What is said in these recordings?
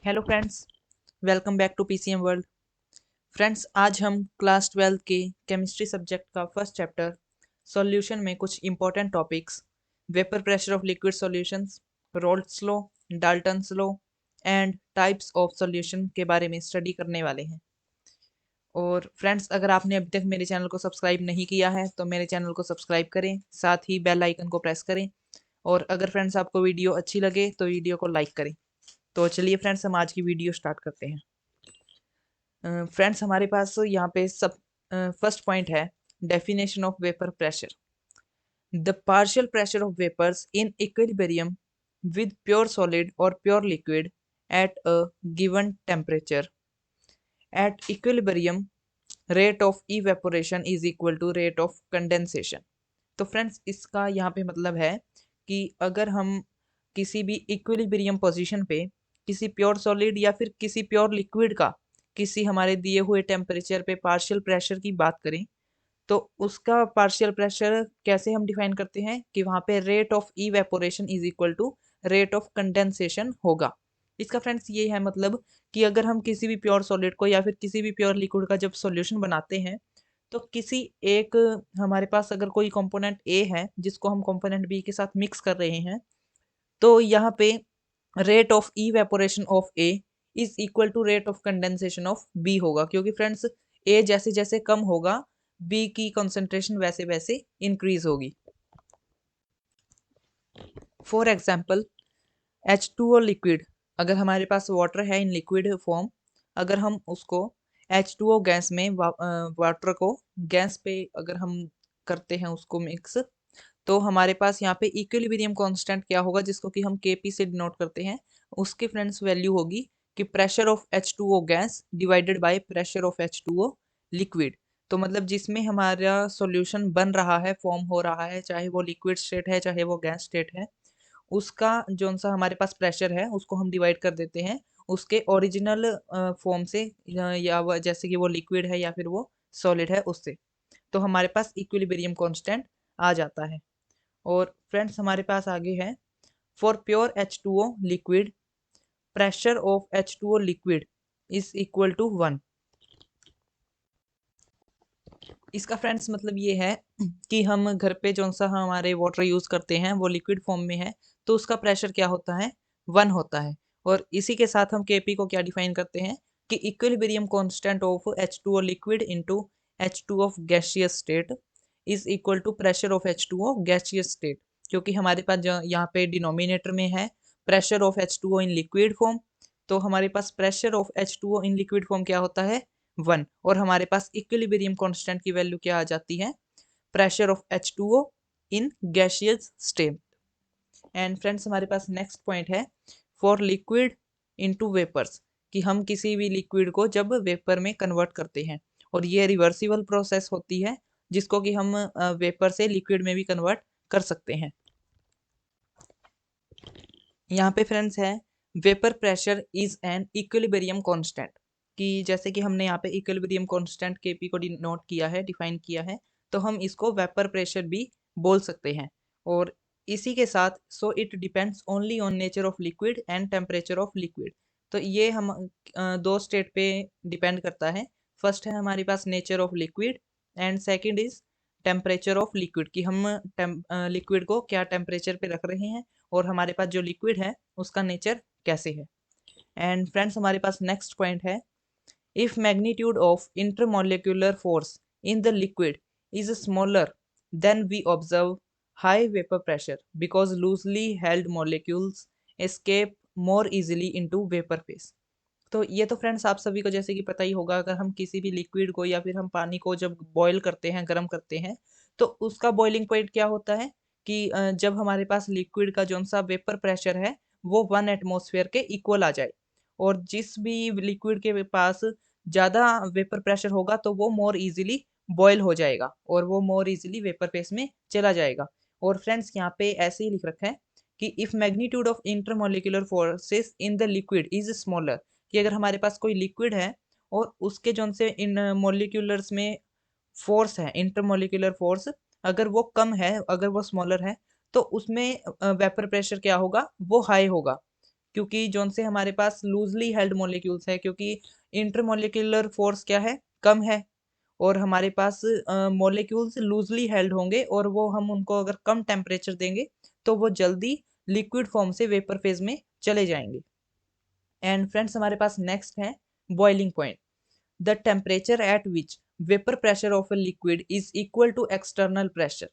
Hello friends, welcome back to PCM world. Friends, आज हम class 12 के केमिस्ट्री सब्जेक्ट का फर्स्ट चैप्टर सॉल्यूशन में कुछ important topics vapour pressure of liquid solutions, Raoult's law, Dalton's law and types of solution के बारे में study करने वाले हैं। और फ्रेंड्स, अगर आपने अभी तक मेरे चैनल को सब्सक्राइब नहीं किया है तो मेरे चैनल को सब्सक्राइब करें, साथ ही बेल आइकन को प्रेस करें। और अगर फ्रेंड्स आपको वीडियो अच्छी लगे तो वीडियो को लाइक करें। तो चलिए फ्रेंड्स, हम आज की वीडियो स्टार्ट करते हैं। फ्रेंड्स, हमारे पास यहाँ पे सब फर्स्ट पॉइंट है definition of vapour pressure. The partial pressure of vapours in equilibrium with pure solid और pure liquid at a given temperature at equilibrium rate of evaporation is equal to rate of condensation. तो friends, इसका यहाँ पे मतलब है कि अगर हम किसी भी इक्विलिब्रियम पोजीशन पे किसी प्योर सॉलिड या फिर किसी प्योर लिक्विड का किसी हमारे दिए हुए टेम्परेचर पे पार्शियल प्रेशर की बात करें तो उसका पार्शियल प्रेशर कैसे हम डिफाइन करते हैं कि वहाँ पे rate of evaporation is equal to rate of condensation होगा। इसका फ्रेंड्स ये है मतलब कि अगर हम किसी भी प्योर सॉलिड को या फिर किसी भी प्योर लिक्विड का जब सॉल्यूशन बनाते हैं तो किसी एक हमारे पास अगर कोई कंपोनेंट ए है जिसको हम कंपोनेंट बी के साथ मिक्स कर रहे हैं तो यहाँ पे rate of evaporation of A is equal to rate of condensation of B होगा, क्योंकि फ्रेंड्स ए जैसे जैसे कम होगा बी की कंसंट्रेशन वैसे वैसे इंक्रीज होगी। फॉर एग्जाम्पल H2O लिक्विड, अगर हमारे पास वाटर है इन लिक्विड फॉर्म, अगर हम उसको H2O गैस में वाटर को गैस पे अगर हम करते हैं उसको मिक्स, तो हमारे पास यहाँ पे इक्विलिब्रियम कांस्टेंट क्या होगा जिसको कि हम Kp से डिनोट करते हैं, उसकी फ्रेंड्स वैल्यू होगी कि pressure of H2O gas divided by pressure of H2O liquid. तो मतलब जिसमें हमारा सॉल्यूशन बन रहा है, फॉर्म हो रहा है, चाहे वो लिक्विड स्टेट है चाहे वो गैस स्टेट है, उसका जो सा हमारे पास प्रेशर है उसको हम डिवाइड कर देते हैं उसके ओरिजिनल फॉर्म से, या जैसे कि वो लिक्विड है या फिर वो सॉलिड है उससे, तो हमारे पास इक्विलिब्रियम कांस्टेंट आ जाता है। और फ्रेंड्स, हमारे पास आगे है for pure H2O liquid pressure of H2O liquid is equal to 1। इसका फ्रेंड्स मतलब ये है कि हम घर पे जो सा हमारे वाटर यूज करते हैं वो लिक्विड फॉर्म में है तो उसका प्रेशर क्या होता है, 1 होता है। और इसी के साथ हम Kp को क्या डिफाइन करते हैं कि equilibrium constant of H2O liquid into H2 of gaseous state is equal to pressure of H2O gaseous state, क्योंकि हमारे पास जो यहाँ पे डिनोमिनेटर में है pressure of H2O in liquid form, तो हमारे पास pressure of H2O in liquid form क्या होता है, 1। और हमारे पास इक्विलिब्रियम कांस्टेंट की वैल्यू क्या आ जाती है, pressure of H2O in gaseous state. And friends, हमारे पास नेक्स्ट पॉइंट है फॉर लिक्विड इनटू वेपर्स, कि हम किसी भी लिक्विड को जब वेपर में कन्वर्ट करते हैं और ये रिवर्सिबल प्रोसेस होती है जिसको कि हम वेपर से लिक्विड में भी कन्वर्ट कर सकते हैं। यहाँ पे फ्रेंड्स है vapour pressure is an equilibrium constant, कि जैसे कि हमने यहाँ पे इक्विलिब्रियम कांस्टेंट Kp को नोट किया है, डिफाइन किया है, तो हम इसको वेपर प्रेशर भी बोल सकते हैं। और इसी के साथ so it depends only on nature of liquid and temperature of liquid. तो ये हम दो स्टेट पे डिपेंड करता है। फर्स्ट है हमारे पास nature of liquid and second is temperature of liquid, कि हम लिक्विड को क्या टेम्परेचर पे रख रहे हैं और हमारे पास जो लिक्विड है उसका नेचर कैसे है। एंड फ्रेंड्स, हमारे पास नेक्स्ट पॉइंट है if magnitude of intermolecular force in the liquid is smaller than we observe high vapour pressure because loosely held molecules escape more easily into vapour phase. तो ये तो friends आप सभी को जैसे कि पता ही होगा, अगर हम किसी भी लिक्विड को या फिर हम पानी को जब बॉईल करते हैं, गर्म करते हैं, तो उसका बॉइलिंग पॉइंट क्या होता है कि जब हमारे पास लिक्विड का जो सा वेपर प्रेशर है वो 1 एटमॉस्फेयर के इक्वल आ जाए, और जिस भी लिक्विड के पास ज़्यादा वेपर प्रेशर होगा तो वो मोर इजीली बॉयल हो जाएगा और वो मोर इजीली वेपर फेस में चला जाएगा। और फ्रेंड्स, यहाँ पे ऐसे ही लिख रखा है कि if magnitude of intermolecular forces in the liquid is smaller, कि अगर हमारे पास कोई लिक्विड है और उसके जोन से इन मोलिकुलर्स में फोर्स है, इंटरमोलिकुलर फोर्स अगर वो कम है, अगर वो स्मॉलर है, तो उसमें वेपर प्रेशर क्या होगा, वो हाई होगा। क्योंकि जोन से हमारे पास लूजली हेल्ड मॉलिक्यूल्स है, क्योंकि इंटरमोलिकुलर फोर्स क्या है, कम है, और हमारे पास मॉलिक्यूल्स लूजली हेल्ड होंगे, और वो हम उनको अगर कम टेम्परेचर देंगे तो वो जल्दी लिक्विड फॉर्म से वेपर फेज में चले जाएंगे। एंड फ्रेंड्स हमारे पास नेक्स्ट है boiling point, the temperature at which vapour pressure of a liquid is equal to external pressure.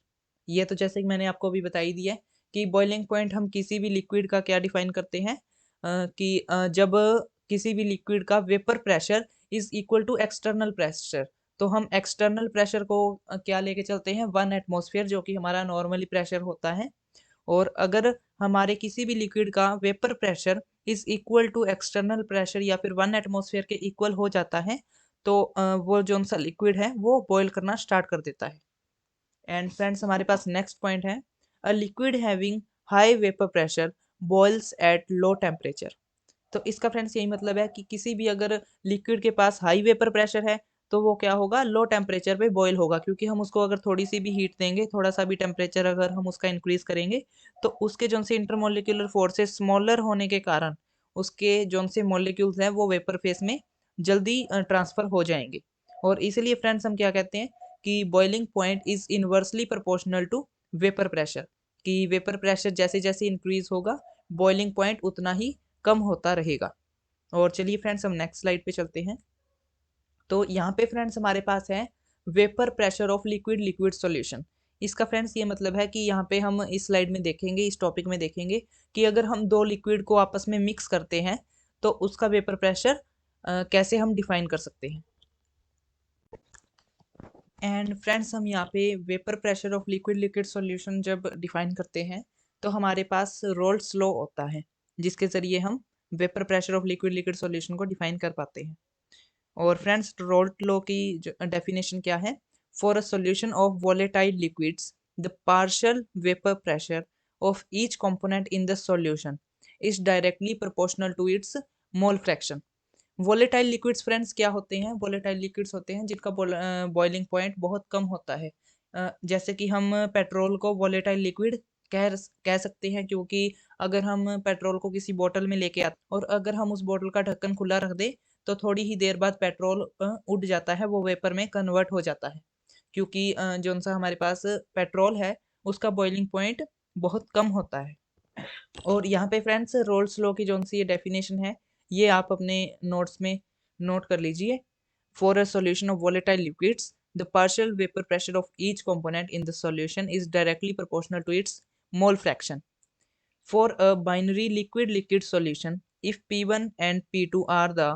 ये तो जैसे कि मैंने आपको अभी बता ही दिया है कि बॉइलिंग पॉइंट हम किसी भी लिक्विड का क्या डिफाइन करते हैं, कि जब किसी भी लिक्विड का vapour pressure is equal to external pressure, तो हम एक्सटर्नल प्रेशर को क्या लेके चलते हैं, 1 एटमॉस्फेयर, जो कि हमारा नॉर्मली प्रेशर होता है। और अगर हमारे किसी भी लिक्विड का vapour pressure is equal to external pressure या फिर 1 एटमॉस्फेयर के इक्वल हो जाता है, तो वो जो सा लिक्विड है वो बॉयल करना स्टार्ट कर देता है। एंड फ्रेंड्स हमारे पास नेक्स्ट पॉइंट है, a liquid having high vapour pressure boils at low temperature. तो इसका फ्रेंड्स यही मतलब है कि किसी भी अगर लिक्विड के पास हाई वेपर प्रेशर है तो वो क्या होगा, लो टेम्परेचर पे बॉईल होगा, क्योंकि हम उसको अगर थोड़ी सी भी हीट देंगे, थोड़ा सा भी टेम्परेचर अगर हम उसका इंक्रीज करेंगे, तो उसके जोन से इंटरमोलिकुलर फोर्सेस स्मॉलर होने के कारण उसके जोन से मॉलिक्यूल्स हैं वो वेपर फेस में जल्दी ट्रांसफर हो जाएंगे। और इसलिए फ्रेंड्स हम क्या कहते हैं कि boiling point is inversely proportional to vapour pressure, कि वेपर प्रेशर जैसे जैसे इंक्रीज होगा बॉइलिंग पॉइंट उतना ही कम होता रहेगा। और चलिए फ्रेंड्स हम नेक्स्ट स्लाइड पे चलते हैं। तो यहाँ पे फ्रेंड्स हमारे पास है vapour pressure of liquid liquid solution. इसका फ्रेंड्स ये मतलब है कि यहाँ पे हम इस स्लाइड में देखेंगे, इस टॉपिक में देखेंगे कि अगर हम दो लिक्विड को आपस में मिक्स करते हैं तो उसका वेपर प्रेशर कैसे हम डिफाइन कर सकते हैं। एंड फ्रेंड्स हम यहाँ पे vapour pressure of liquid liquid solution जब डिफाइन करते हैं तो हमारे पास रोल्स लॉ होता है, जिसके ज़रिए हम vapour pressure of liquid liquid solution को डिफाइन कर पाते हैं। और फ्रेंड्स रोल्ट लॉ की डेफिनेशन क्या है, for a solution of volatile liquids the partial vapour pressure of each component in the solution is directly proportional to its mole fraction. Volatile liquids friends क्या होते हैं, वोलेटाइल लिक्विड्स होते हैं जिनका boiling point बहुत कम होता है। जैसे कि हम पेट्रोल को वोलेटाइल लिक्विड कह सकते हैं, क्योंकि अगर हम पेट्रोल को किसी बोतल में लेके आते और अगर हम उस बोतल का ढक्कन खुला रख दे तो थोड़ी ही देर बाद पेट्रोल उड़ जाता है, वो वेपर में कन्वर्ट हो जाता है, क्योंकि जो सा हमारे पास पेट्रोल है उसका बॉइलिंग पॉइंट बहुत कम होता है। और यहाँ पे फ्रेंड्स रोल्स लॉ की जो सी ये डेफिनेशन है ये आप अपने नोट्स में नोट कर लीजिए। For a solution of volatile liquids the partial vapour pressure of each component in the solution is directly proportional to its mole fraction. For a binary liquid-liquid solution, if P1 and P2 are the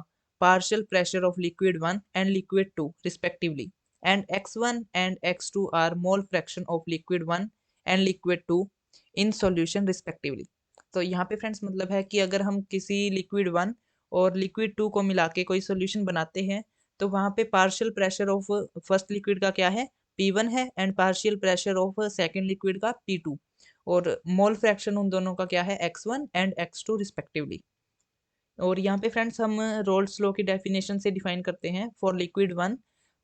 partial pressure of liquid 1 and liquid 2 respectively, and X1 and X2 are mole fraction of liquid 1 and liquid 2 in solution respectively। तो यहाँ पे friends मतलब है कि अगर हम किसी liquid 1 और लिक्विड 2 को मिला के कोई सोल्यूशन बनाते हैं तो वहाँ पे partial pressure of first liquid का क्या है, P1 है, and partial pressure of second liquid का P2, और मोल फ्रैक्शन उन दोनों का क्या है, x1 एंड x2 रिस्पेक्टिवली। और यहाँ पे फ्रेंड्स हम रोल्स लॉ की डेफिनेशन से डिफाइन करते हैं, for liquid 1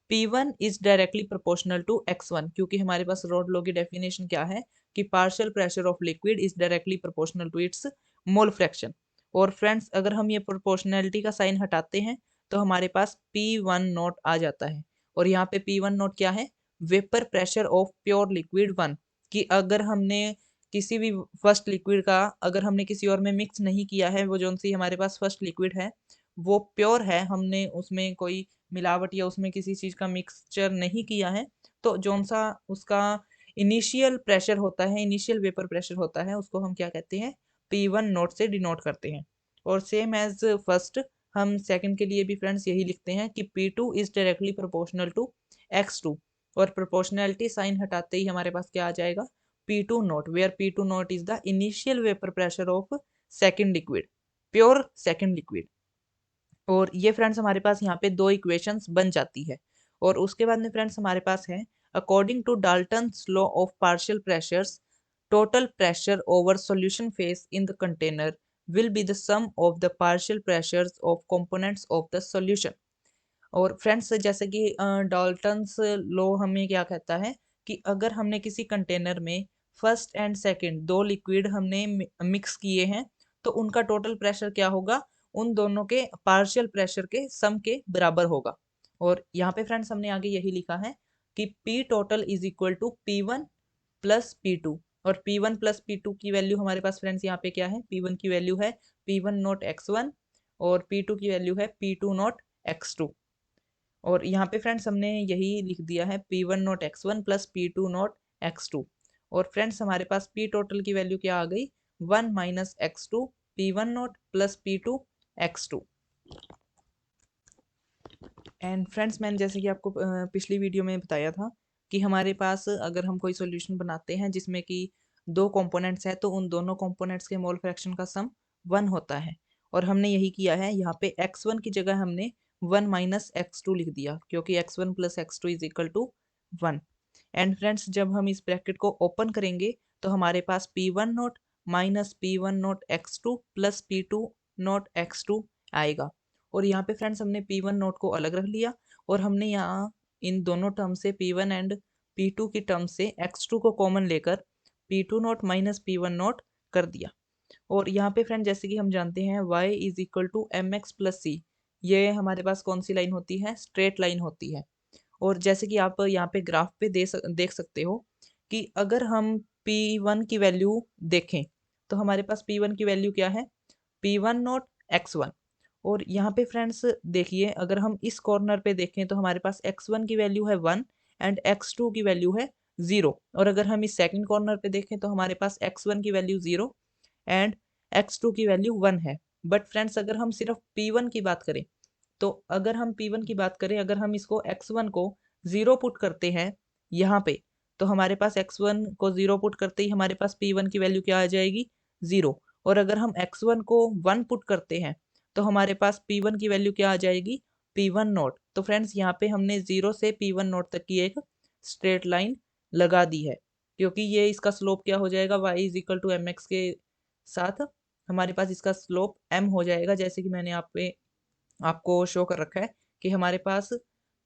P1 is directly proportional to x1, क्योंकि हमारे पास रोल्स लॉ की डेफिनेशन क्या है कि partial pressure of liquid is directly proportional to its mole fraction. और फ्रेंड्स अगर हम ये प्रोपोर्शनैलिटी का साइन हटाते हैं तो हमारे पास P1 नोट आ जाता है, और यहाँ पे P1 नोट क्या है, vapour pressure of pure liquid 1, कि अगर हमने किसी भी फर्स्ट लिक्विड का अगर हमने किसी और में मिक्स नहीं किया है, वो जो सी हमारे पास फर्स्ट लिक्विड है वो प्योर है, हमने उसमें कोई मिलावट या उसमें किसी चीज़ का मिक्सचर नहीं किया है, तो जोन सा उसका इनिशियल प्रेशर होता है, इनिशियल वेपर प्रेशर होता है, उसको हम क्या कहते हैं, P1 नोट से डिनोट करते हैं। और सेम एज फर्स्ट हम सेकंड के लिए भी फ्रेंड्स यही लिखते हैं कि P2 is directly proportional to x2, और प्रोपोर्शनैलिटी साइन हटाते ही हमारे पास क्या आ जाएगा, P2 note, where P2 note is the initial vapour pressure of second liquid, pure second liquid. और ये फ्रेंड्स हमारे पास यहाँ पे दो इक्वेशंस बन जाती है। और उसके बाद में फ्रेंड्स हमारे पास है, according to Dalton's law of partial pressures total pressure over solution phase in the container will be the sum of the partial pressures of components of the solution। और फ्रेंड्स जैसे कि डाल्टन्स लॉ हमें क्या कहता है कि अगर हमने किसी कंटेनर में फर्स्ट एंड सेकंड दो लिक्विड हमने मिक्स किए हैं तो उनका टोटल प्रेशर क्या होगा, उन दोनों के पार्शियल प्रेशर के सम के बराबर होगा। और यहाँ पे फ्रेंड्स हमने आगे यही लिखा है कि P total is equal to P1 plus P2। और P1 प्लस P2 की वैल्यू हमारे पास फ्रेंड्स यहाँ पे क्या है, P1 की वैल्यू है P1 नॉट x1 और P2 की वैल्यू है P2 नॉट x2। और यहाँ पे फ्रेंड्स हमने यही लिख दिया है P1 not x1 plus P2 not x2। और फ्रेंड्स हमारे पास P टोटल की वैल्यू क्या आ गई, 1 minus x2 P1 not plus P2 x2। And friends मैंने जैसे कि आपको पिछली वीडियो में बताया था कि हमारे पास अगर हम कोई सॉल्यूशन बनाते हैं जिसमें कि दो कंपोनेंट्स हैं तो उन दोनों कंपोनेंट्स के मोल फ्रैक्शन का सम 1 होता है। और हमने यही किया है, यहाँ पे x1 की जगह हमने 1 माइनस x2 लिख दिया क्योंकि x1 plus x2 is equal to 1। And friends जब हम इस ब्रैकेट को ओपन करेंगे तो हमारे पास P1 note minus P1 note x2 plus P2 note x2 आएगा। और यहाँ पे फ्रेंड्स हमने P1 नोट को अलग रख लिया और हमने यहाँ इन दोनों टर्म से P1 एंड P2 की टर्म से x2 को कॉमन लेकर P2 note minus P1 note कर दिया। और यहाँ पे फ्रेंड जैसे कि हम जानते हैं y is equal to M x plus c, ये हमारे पास कौन सी लाइन होती है, स्ट्रेट लाइन होती है। और जैसे कि आप यहाँ पे ग्राफ पे देख सकते हो कि अगर हम P1 की वैल्यू देखें तो हमारे पास P1 की वैल्यू क्या है, P1 नोट x1। और यहाँ पे फ्रेंड्स देखिए अगर हम इस कॉर्नर पे देखें तो हमारे पास x1 की वैल्यू है 1 एंड x2 की वैल्यू है 0। और अगर हम इस सेकंड कॉर्नर पे देखें तो हमारे पास x1 की वैल्यू 0 एंड x2 की वैल्यू 1 है। बट फ्रेंड्स अगर हम सिर्फ P1 की बात करें तो अगर हम P1 की बात करें, अगर हम इसको x1 को 0 पुट करते हैं यहाँ पे तो हमारे पास x1 को 0 पुट करते ही हमारे पास P1 की वैल्यू क्या आ जाएगी, 0। और अगर हम x1 को 1 पुट करते हैं तो हमारे पास P1 की वैल्यू क्या आ जाएगी, P1 नोट। तो फ्रेंड्स यहाँ पे हमने 0 से P1 नोट तक की एक स्ट्रेट लाइन लगा दी है क्योंकि ये इसका स्लोप क्या हो जाएगा, y is equal to M X के साथ हमारे पास इसका स्लोप m हो जाएगा। जैसे कि मैंने आपको शो कर रखा है कि हमारे पास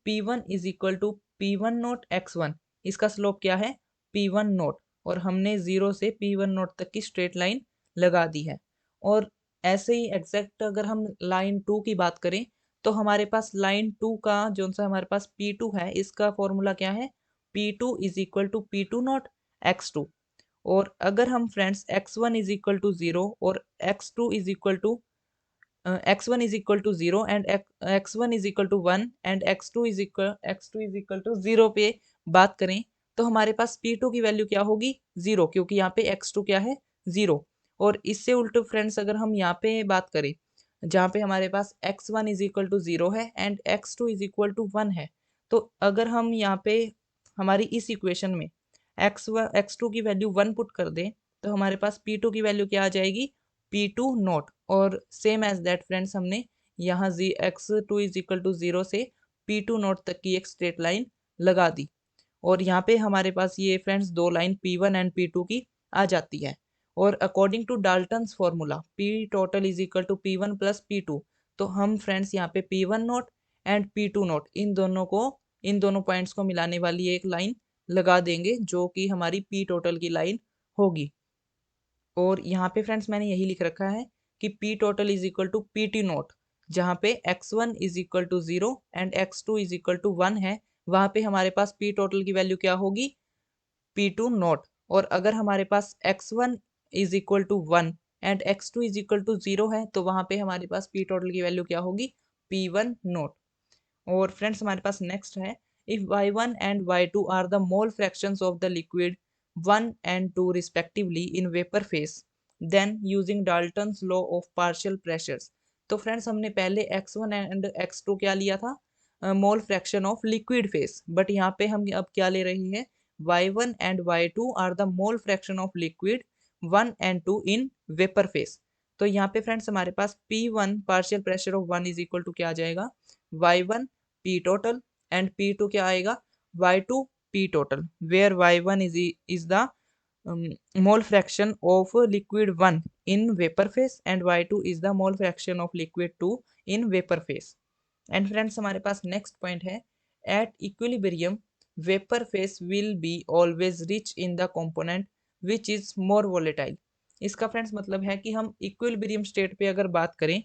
P1 is equal to P1 note x1, इसका स्लोप क्या है, P1 नोट। और हमने 0 से P1 नोट तक की स्ट्रेट लाइन लगा दी है। और ऐसे ही एग्जैक्ट अगर हम लाइन 2 की बात करें तो हमारे पास लाइन 2 का जो सा हमारे पास P2 है इसका फॉर्मूला क्या है, P2 is equal to P2 note x2। और अगर हम friends x1 is equal to 0 और x2 is equal to x1 is equal to 0 and x1 is equal to 1 and x2 is equal to 0 पे बात करें तो हमारे पास P2 की वैल्यू क्या होगी, 0, क्योंकि यहाँ पे x2 क्या है, 0। और इससे उल्टो फ्रेंड्स अगर हम यहाँ पे बात करें जहाँ पे हमारे पास x1 इज इक्वल टू 0 है and x2 is equal to 1 है, तो अगर हम यहाँ पे हमारी इस इक्वेशन में x2 की वैल्यू 1 पुट कर दें तो हमारे पास P2 की वैल्यू क्या आ जाएगी, P2 नोट। और सेम एज दैट फ्रेंड्स हमने यहाँ x2 इज इक्वल टू 0 से P2 नोट तक की एक स्ट्रेट लाइन लगा दी। और यहाँ पे हमारे पास ये फ्रेंड्स दो लाइन P1 एंड P2 की आ जाती है। और according to Dalton's formula P total is equal to P1 plus P2, तो हम फ्रेंड्स यहाँ पे P1 note and P2 note इन दोनों पॉइंट्स को मिलाने वाली एक लाइन लगा देंगे जो कि हमारी P टोटल की लाइन होगी। और यहाँ पे फ्रेंड्स मैंने यही लिख रखा है कि P total is equal to PT note, जहाँ पे x1 is equal to 0 and x2 is equal to 1 है, वहाँ पे हमारे पास P टोटल की वैल्यू क्या होगी, P2 नोट। और अगर हमारे पास x1 is equal to 1 and x2 is equal to 0 है तो वहाँ पे हमारे पास P टोटल की वैल्यू क्या होगी, P1 नोट। और फ्रेंड्स हमारे पास नेक्स्ट है, if y1 and y2 are the mole fractions of the liquid 1 and 2 respectively in vapor phase, then using Dalton's law of partial pressures। तो फ्रेंड्स हमने पहले x1 एंड x2 क्या लिया था, mole fraction of liquid phase, but यहाँ पे हम अब क्या ले रहे हैं, y1 and y2 are the mole fraction of liquid 1 and 2 in vapour phase. तो यहाँ पे फ्रेंड्स हमारे पास P1 partial pressure of 1 is equal to क्या आ जाएगा, y1 P total and P2 क्या आएगा, y2 P total, where y1 is the mole fraction of liquid 1 in vapor phase and y2 is the mole fraction of liquid 2 in vapor phase। and friends हमारे पास next point है, at equilibrium vapor phase will be always rich in the component which is more volatile। इसका friends मतलब है कि हम equilibrium state पे अगर बात करें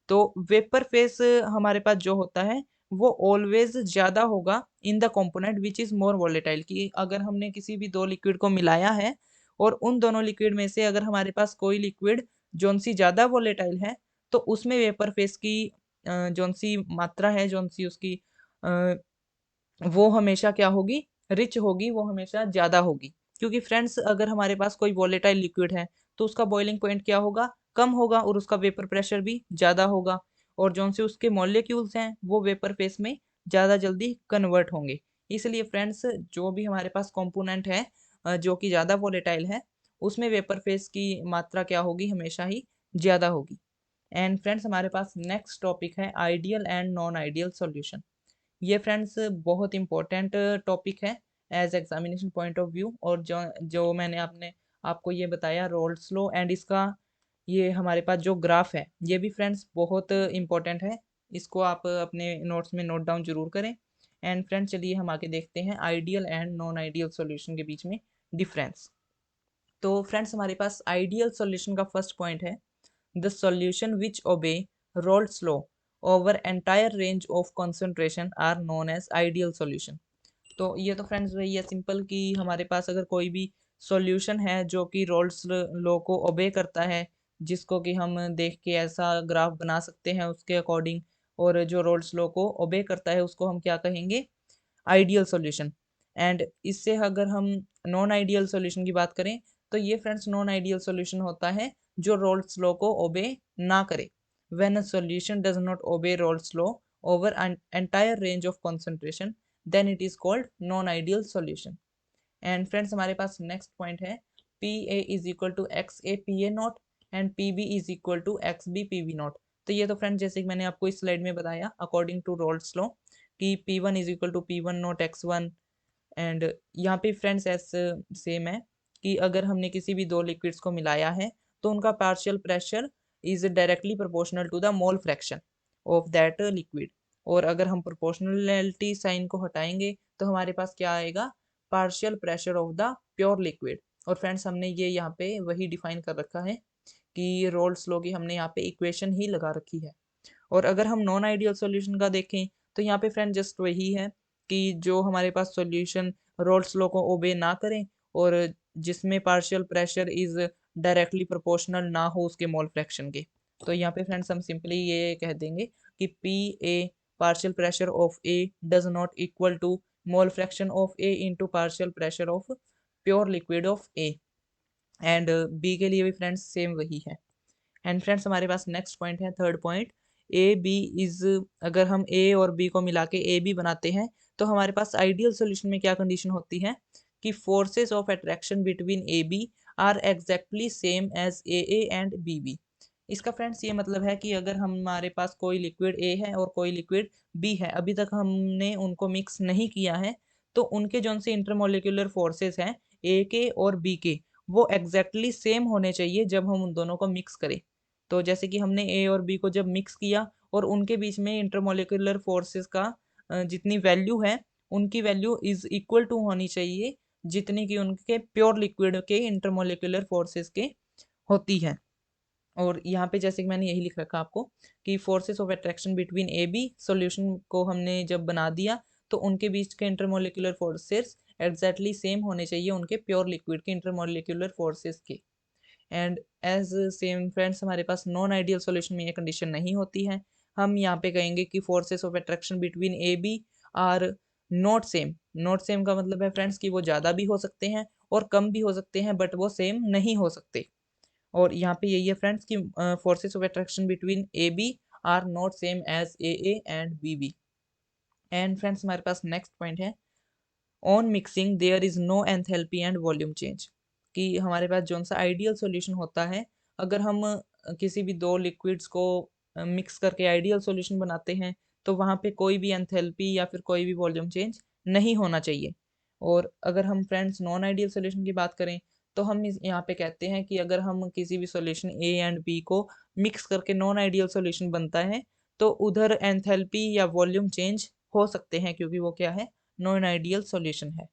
तो वेपर फेस हमारे पास जो होता है वो ऑलवेज ज़्यादा होगा in the component which is more volatile, कि अगर हमने किसी भी दो लिक्विड को मिलाया है और उन दोनों लिक्विड में से अगर हमारे पास कोई लिक्विड जोन सी ज़्यादा वॉलेटाइल है तो उसमें वेपर फेस की जोन सी मात्रा है, जोन सी उसकी अ, वो हमेशा क्या होगी, रिच होगी, वो हमेशा ज़्यादा होगी। क्योंकि फ्रेंड्स अगर हमारे पास कोई वॉलेटाइल लिक्विड है तो उसका बॉइलिंग पॉइंट क्या होगा, कम होगा, और उसका वेपर प्रेशर भी ज़्यादा होगा, और जौन से उसके मॉलिक्यूल्स हैं वो वेपर फेस में ज़्यादा जल्दी कन्वर्ट होंगे। इसलिए फ्रेंड्स जो भी हमारे पास कंपोनेंट है जो कि ज़्यादा वॉलेटाइल है उसमें वेपर फेस की मात्रा क्या होगी, हमेशा ही ज़्यादा होगी। एंड फ्रेंड्स हमारे पास नेक्स्ट टॉपिक है ideal and non ideal solution. ये फ्रेंड्स बहुत इंपॉर्टेंट टॉपिक है as examination point of view, और जो जो मैंने आपको ये बताया रोल्स लॉ एंड इसका ये हमारे पास जो ग्राफ है ये भी फ्रेंड्स बहुत इंपॉर्टेंट है, इसको आप अपने नोट्स में नोट डाउन जरूर करें। एंड फ्रेंड्स चलिए हम आगे देखते हैं ideal and non ideal solution के बीच में डिफरेंस। तो फ्रेंड्स हमारे पास आइडियल सॉल्यूशन का फर्स्ट पॉइंट है the solution which obey Raoult's law over entire range of concentration are known as ideal solution. तो ये तो फ्रेंड्स वही है सिंपल कि हमारे पास अगर कोई भी सॉल्यूशन है जो कि रोल्स लॉ को ओबे करता है, जिसको कि हम देख के ऐसा ग्राफ बना सकते हैं उसके अकॉर्डिंग, और जो रोल्स लॉ को ओबे करता है उसको हम क्या कहेंगे, आइडियल सॉल्यूशन। एंड इससे अगर हम नॉन आइडियल सॉल्यूशन की बात करें तो ये फ्रेंड्स नॉन आइडियल सॉल्यूशन होता है जो रोल्स लॉ को ओबे ना करे। When a solution does not obey Raoult's law over an entire range of concentration then it is called non ideal solution. And friends हमारे पास नेक्स्ट पॉइंट है P A is equal to X A P A naught and P B is equal to X B P B naught. तो ये तो friends जैसे कि मैंने आपको इस स्लाइड में बताया अकॉर्डिंग टू रोल्स लॉ कि P one is equal to P one naught X one. And यहाँ पे फ्रेंड्स ऐसे सेम है कि अगर हमने किसी भी दो लिक्विड्स को मिलाया है तो उनका partial pressure is directly proportional to the mole fraction of that liquid. और अगर हम प्रोपोर्शनलिटी साइन को हटाएंगे तो हमारे पास क्या आएगा, partial pressure of the pure liquid. और फ्रेंड्स हमने ये यहाँ पे वही डिफाइन कर रखा है कि रोल्स लॉ की हमने यहाँ पे इक्वेशन ही लगा रखी है। और अगर हम नॉन आइडियल सॉल्यूशन का देखें तो यहाँ पे फ्रेंड जस्ट वही है कि जो हमारे पास सॉल्यूशन रोल्स लॉ को ओबे ना करें और जिसमें partial pressure is directly proportional ना हो उसके मोल फ्रैक्शन के। तो यहाँ पे फ्रेंड्स हम सिंपली ये कह देंगे कि P A partial pressure of A does not equal to mole fraction of A into partial pressure of pure liquid of A. And B के लिए भी फ्रेंड्स सेम वही है। एंड फ्रेंड्स हमारे पास नेक्स्ट पॉइंट है third point A B is, अगर हम ए और बी को मिला के ए बी बनाते हैं तो हमारे पास आइडियल सॉल्यूशन में क्या कंडीशन होती है कि forces of attraction between A B are exactly same as A and B B. इसका फ्रेंड्स ये मतलब है कि अगर हमारे पास कोई लिक्विड ए है और कोई लिक्विड बी है, अभी तक हमने उनको मिक्स नहीं किया है, तो उनके जो से इंटरमोलिकुलर फोर्सेस हैं ए के और बी के वो एग्जैक्टली सेम होने चाहिए जब हम उन दोनों को मिक्स करें। तो जैसे कि हमने ए और बी को जब मिक्स किया और उनके बीच में इंटरमोलिकुलर फोर्सेस का जितनी वैल्यू है उनकी वैल्यू इज इक्वल टू होनी चाहिए जितनी कि उनके प्योर लिक्विड के इंटरमोलिकुलर फोर्सेस के होती है। और यहाँ पे जैसे कि मैंने यही लिख रखा आपको कि forces of attraction between A B solution को हमने जब बना दिया तो उनके बीच के इंटरमोलिकुलर फोर्सेस एग्जैक्टली सेम होने चाहिए उनके प्योर लिक्विड के इंटरमोलिकुलर फोर्सेस के। एंड एज सेम फ्रेंड्स हमारे पास नॉन आइडियल सॉल्यूशन में ये कंडीशन नहीं होती है। हम यहाँ पे कहेंगे कि forces of attraction between A B are not same. Not same का मतलब है फ्रेंड्स कि वो ज़्यादा भी हो सकते हैं और कम भी हो सकते हैं बट वो सेम नहीं हो सकते। और यहाँ पे यही है फ्रेंड्स कि forces of attraction between A B are not same as A and B B. And friends हमारे पास नेक्स्ट पॉइंट है on mixing there is no enthalpy and volume change. कि हमारे पास जो सा आइडियल सॉल्यूशन होता है अगर हम किसी भी दो लिक्विड्स को मिक्स करके आइडियल सॉल्यूशन बनाते हैं तो वहाँ पे कोई भी एंथैल्पी या फिर कोई भी वॉल्यूम चेंज नहीं होना चाहिए। और अगर हम फ्रेंड्स नॉन आइडियल सॉल्यूशन की बात करें तो हम यहाँ पे कहते हैं कि अगर हम किसी भी सॉल्यूशन ए एंड बी को मिक्स करके नॉन आइडियल सॉल्यूशन बनता है तो उधर एंथैल्पी या वॉल्यूम चेंज हो सकते हैं क्योंकि वो क्या है, नॉन आइडियल सॉल्यूशन है।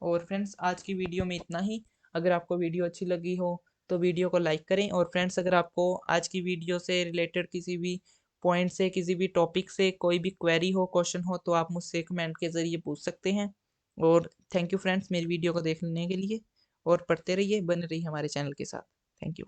और फ्रेंड्स आज की वीडियो में इतना ही। अगर आपको वीडियो अच्छी लगी हो तो वीडियो को लाइक करें। और फ्रेंड्स, अगर आपको आज की वीडियो से रिलेटेड किसी भी पॉइंट से, किसी भी टॉपिक से कोई भी क्वेरी हो, क्वेश्चन हो, तो आप मुझसे कमेंट के ज़रिए पूछ सकते हैं। और थैंक यू फ्रेंड्स मेरी वीडियो को देखने के लिए, और पढ़ते रहिए, बने रहिए हमारे चैनल के साथ। Thank you.